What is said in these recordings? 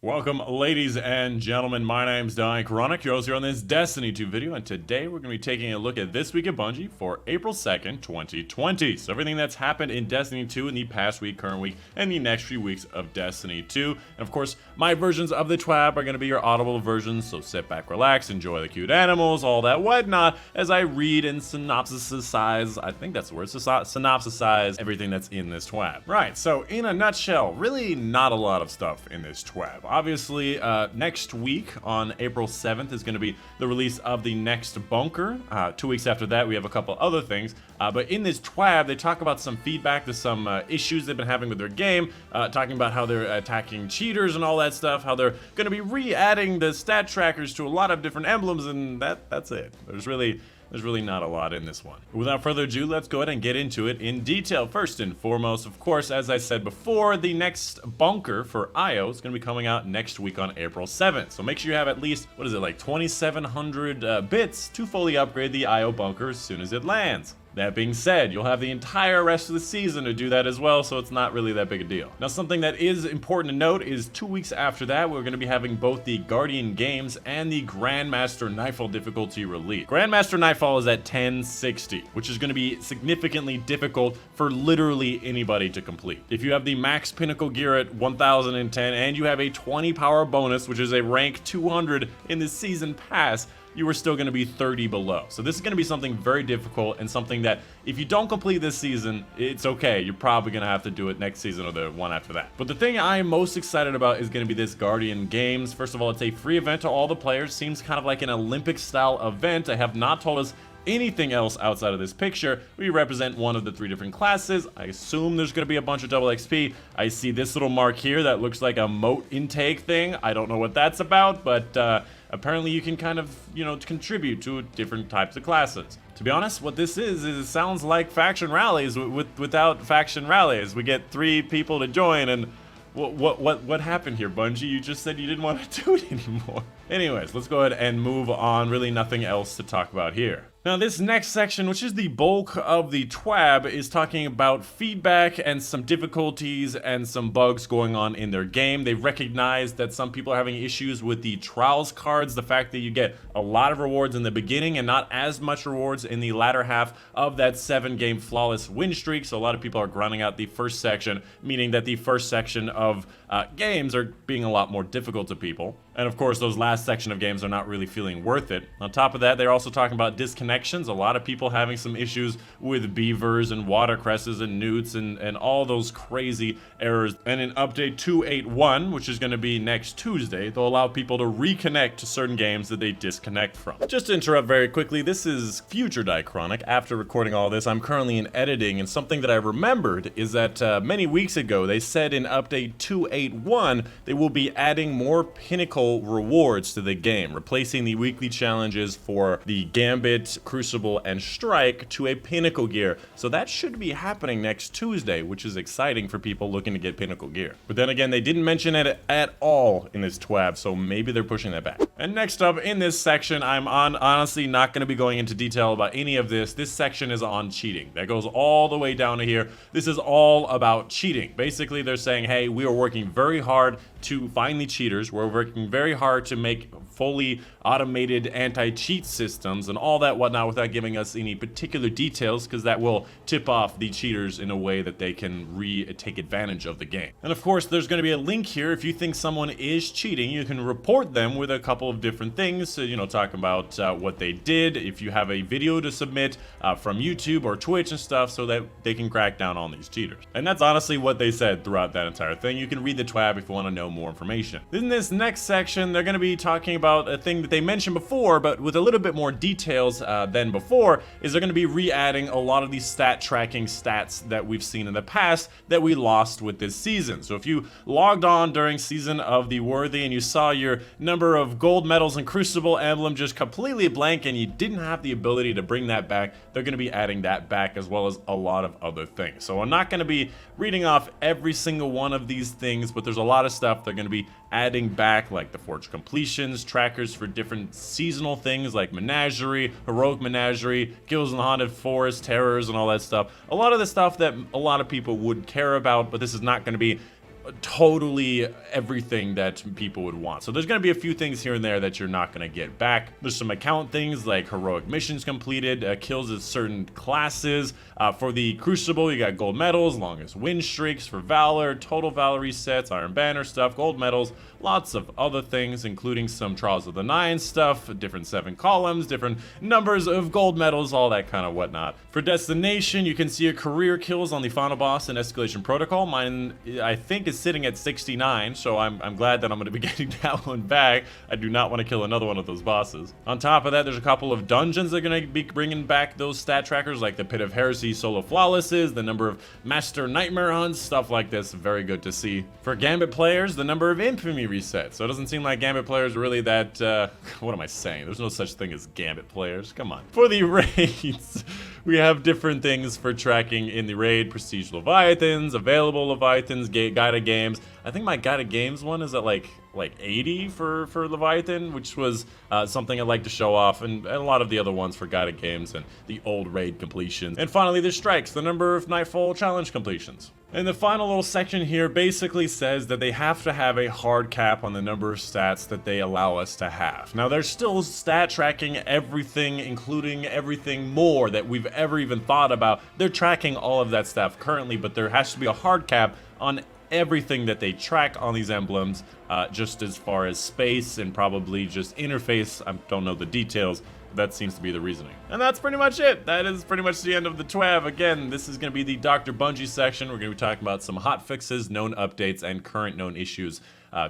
Welcome, ladies and gentlemen. My name's Dychronic, your host here on this Destiny 2 video, and today we're going to be taking a look at this week at Bungie for April 2nd, 2020. So everything that's happened in Destiny 2 in the past week, current week, and the next few weeks of Destiny 2. And of course, my versions of the TWAB are going to be your audible versions, so sit back, relax, enjoy the cute animals, all that whatnot, as I read and synopsisize, I think that's the word, synopsisize everything that's in this TWAB. Right, so in a nutshell, really not a lot of stuff in this TWAB. Obviously, next week on April 7th is going to be the release of the next bunker. 2 weeks after that, we have a couple other things. But in this TWAB, they talk about some feedback to some issues they've been having with their game, talking about how they're attacking cheaters and all that stuff, how they're going to be re-adding the stat trackers to a lot of different emblems, and that's it. There's really not a lot in this one. Without further ado, let's go ahead and get into it in detail. First and foremost, of course, as I said before, the next bunker for IO is going to be coming out next week on April 7th. So make sure you have at least, what is it, like 2,700 bits to fully upgrade the IO bunker as soon as it lands. That being said, you'll have the entire rest of the season to do that as well, so it's not really that big a deal. Now, something that is important to note is 2 weeks after that, we're going to be having both the Guardian Games and the Grandmaster Nightfall difficulty release. Grandmaster Nightfall is at 1060, which is going to be significantly difficult for literally anybody to complete. If you have the max pinnacle gear at 1010 and you have a 20 power bonus, which is a rank 200 in the season pass, you are still going to be 30 below. So this is going to be something very difficult and something that if you don't complete this season, it's okay. You're probably going to have to do it next season or the one after that. But the thing I am most excited about is going to be this Guardian Games. First of all, it's a free event to all the players. Seems kind of like an Olympic style event. I have not told us anything else outside of this picture. We represent one of the 3 different classes. I assume there's going to be a bunch of double XP. I see this little mark here that looks like a moat intake thing. I don't know what that's about, but apparently you can kind of, contribute to different types of classes. To be honest, what this is it sounds like faction rallies without faction rallies. We get 3 people to join, and what happened here, Bungie? You just said you didn't want to do it anymore. Anyways, let's go ahead and move on. Really nothing else to talk about here. Now, this next section, which is the bulk of the TWAB, is talking about feedback and some difficulties and some bugs going on in their game. They've recognized that some people are having issues with the trials cards, the fact that you get a lot of rewards in the beginning and not as much rewards in the latter half of that 7-game flawless win streak. So a lot of people are grinding out the first section, meaning that the first section of games are being a lot more difficult to people. And of course, those last section of games are not really feeling worth it. On top of that, they're also talking about disconnections. A lot of people having some issues with beavers and watercresses and newts and all those crazy errors. And in update 281, which is going to be next Tuesday, they'll allow people to reconnect to certain games that they disconnect from. Just to interrupt very quickly, this is future Dychronic. After recording all this, I'm currently in editing, and something that I remembered is that many weeks ago, they said in update 281, they will be adding more pinnacle rewards to the game, replacing the weekly challenges for the Gambit, Crucible, and Strike to a pinnacle gear. So that should be happening next Tuesday, which is exciting for people looking to get pinnacle gear. But then again, they didn't mention it at all in this TWAB, so maybe they're pushing that back. And next up in this section, I'm honestly not going to be going into detail about any of this. This section is on cheating. That goes all the way down to here. This is all about cheating. Basically, they're saying, hey, we are working very hard to find the cheaters. We're working very hard to make fully automated anti-cheat systems and all that whatnot without giving us any particular details, because that will tip off the cheaters in a way that they can take advantage of the game. And of course, there's going to be a link here. If you think someone is cheating, you can report them with a couple of different things. So, talk about what they did. If you have a video to submit from YouTube or Twitch and stuff, so that they can crack down on these cheaters. And that's honestly what they said throughout that entire thing. You can read the TWAB if you want to know more information. In this next section, they're going to be talking about a thing that they mentioned before, but with a little bit more details than before, is they're going to be re-adding a lot of these stat tracking stats that we've seen in the past that we lost with this season. So if you logged on during season of the Worthy and you saw your number of gold medals and Crucible emblem just completely blank and you didn't have the ability to bring that back, they're going to be adding that back as well as a lot of other things. So I'm not going to be reading off every single one of these things, but there's a lot of stuff they're going to be adding back, like the Forge completions, trackers for different seasonal things like Menagerie, Heroic Menagerie, Guilds in the Haunted Forest, Terrors, and all that stuff. A lot of the stuff that a lot of people would care about, but this is not going to be totally everything that people would want. So there's going to be a few things here and there that you're not going to get back. There's some account things like heroic missions completed, kills of certain classes. For the Crucible, you got gold medals, longest win streaks for Valor, total Valor resets, Iron Banner stuff, gold medals, lots of other things, including some Trials of the Nine stuff, different 7 columns, different numbers of gold medals, all that kind of whatnot. For Destination, you can see a career kills on the final boss and Escalation Protocol. Mine, I think, is sitting at 69, so I'm glad that I'm going to be getting that one back. I do not want to kill another one of those bosses. On top of that, there's a couple of dungeons that are going to be bringing back those stat trackers, like the Pit of Heresy solo flawlesses, the number of Master Nightmare hunts, stuff like this. Very good to see. For Gambit players, the number of Infamy resets. So it doesn't seem like Gambit players are really that, what am I saying? There's no such thing as Gambit players. Come on. For the raids, we have different things for tracking in the raid. Prestige Leviathans, available Leviathans, guided games. I think my guided games one is at like 80 for Leviathan, which was something I'd like to show off, and a lot of the other ones for guided games and the old raid completions. And finally, the strikes, the number of Nightfall challenge completions. And the final little section here basically says that they have to have a hard cap on the number of stats that they allow us to have. Now, they're still stat tracking everything, including everything more that we've ever even thought about. They're tracking all of that stuff currently, but there has to be a hard cap on everything that they track on these emblems, just as far as space and probably just interface. I don't know the details. That seems to be the reasoning. And that's pretty much it. That is pretty much the end of the TWAB. Again, this is going to be the Dr. Bungie section. We're going to be talking about some hot fixes, known updates, and current known issues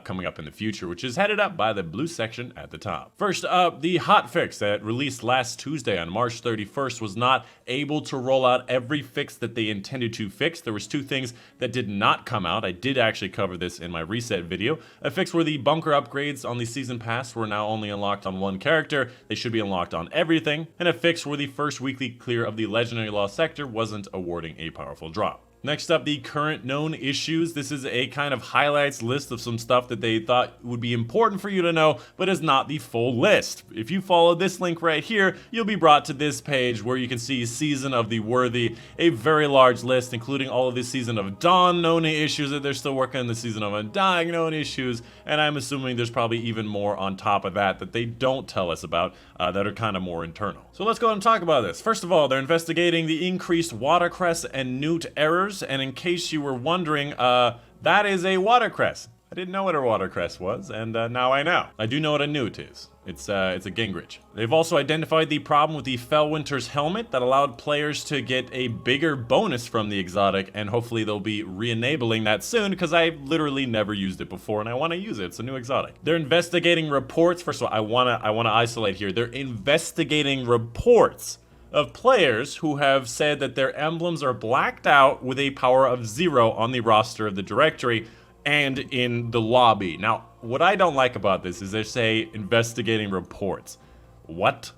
coming up in the future, which is headed up by the blue section at the top. First up, the hotfix that released last Tuesday on March 31st was not able to roll out every fix that they intended to fix. There was 2 things that did not come out. I did actually cover this in my reset video. A fix where the bunker upgrades on the season pass were now only unlocked on 1 character. They should be unlocked on everything. And a fix where the first weekly clear of the legendary lost sector wasn't awarding a powerful drop. Next up, the current known issues. This is a kind of highlights list of some stuff that they thought would be important for you to know, but is not the full list. If you follow this link right here, you'll be brought to this page where you can see Season of the Worthy, a very large list, including all of the Season of Dawn known issues that they're still working on, the Season of Undying known issues, and I'm assuming there's probably even more on top of that that they don't tell us about that are kind of more internal. So let's go ahead and talk about this. First of all, they're investigating the increased watercress and newt errors. And in case you were wondering, that is a watercress. I didn't know what a watercress was, and now I know. I do know what a newt is. It's a Gingrich. They've also identified the problem with the Fellwinter's helmet that allowed players to get a bigger bonus from the exotic, and hopefully they'll be re-enabling that soon, because I literally never used it before, and I want to use it. It's a new exotic. They're investigating reports. First of all, I wanna isolate here. They're investigating reports of players who have said that their emblems are blacked out with a power of 0 on the roster of the directory and in the lobby. Now, what I don't like about this is they say investigating reports. What?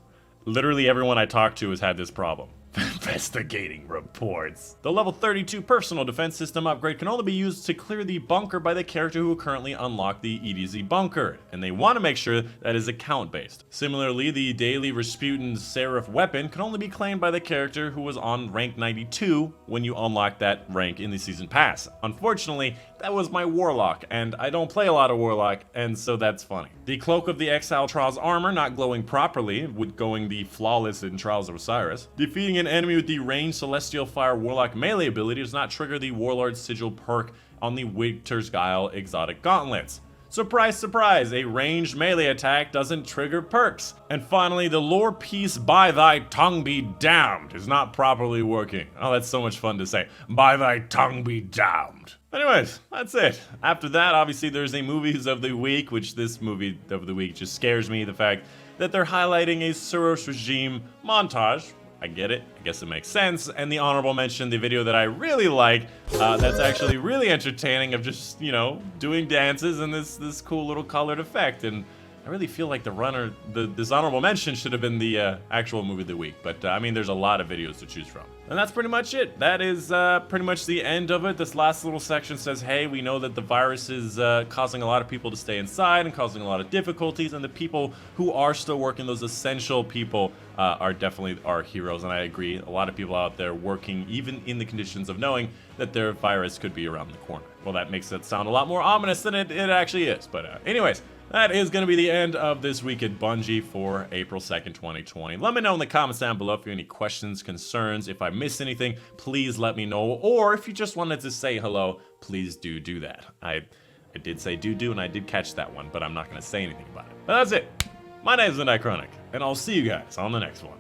Literally everyone I talk to has had this problem. Investigating reports. The level 32 personal defense system upgrade can only be used to clear the bunker by the character who currently unlocked the EDZ Bunker, and they want to make sure that is account based. Similarly, the daily Rasputin's Seraph weapon can only be claimed by the character who was on rank 92 when you unlock that rank in the season pass. Unfortunately, that was my Warlock, and I don't play a lot of Warlock, and so that's funny. The Cloak of the Exile Trials armor not glowing properly, with going the flawless in Trials of Osiris. Defeating an enemy with the ranged Celestial Fire Warlock melee ability does not trigger the Warlord's Sigil perk on the Winter's Guile exotic gauntlets. Surprise, surprise, a ranged melee attack doesn't trigger perks. And finally, the lore piece, by thy tongue be damned, is not properly working. Oh, that's so much fun to say. By thy tongue be damned. Anyways, that's it. After that, obviously, there's a movies of the week, which this movie of the week just scares me. The fact that they're highlighting a Suros regime montage. I get it, I guess it makes sense. And the honorable mention, the video that I really like, that's actually really entertaining, of just, you know, doing dances and this cool little colored effect. And I really feel like this honorable mention should have been the actual movie of the week. But I mean, there's a lot of videos to choose from. And that's pretty much it. That is pretty much the end of it. This last little section says, hey, we know that the virus is causing a lot of people to stay inside and causing a lot of difficulties, and the people who are still working, those essential people, are definitely our heroes. And I agree, a lot of people out there working, even in the conditions of knowing that their virus could be around the corner. Well, that makes it sound a lot more ominous than it actually is. But anyways, that is going to be the end of this week at Bungie for April 2nd, 2020. Let me know in the comments down below if you have any questions, concerns. If I missed anything, please let me know. Or if you just wanted to say hello, please do that. I did say do, and I did catch that one, but I'm not going to say anything about it. But that's it. My name is the Dychronic, and I'll see you guys on the next one.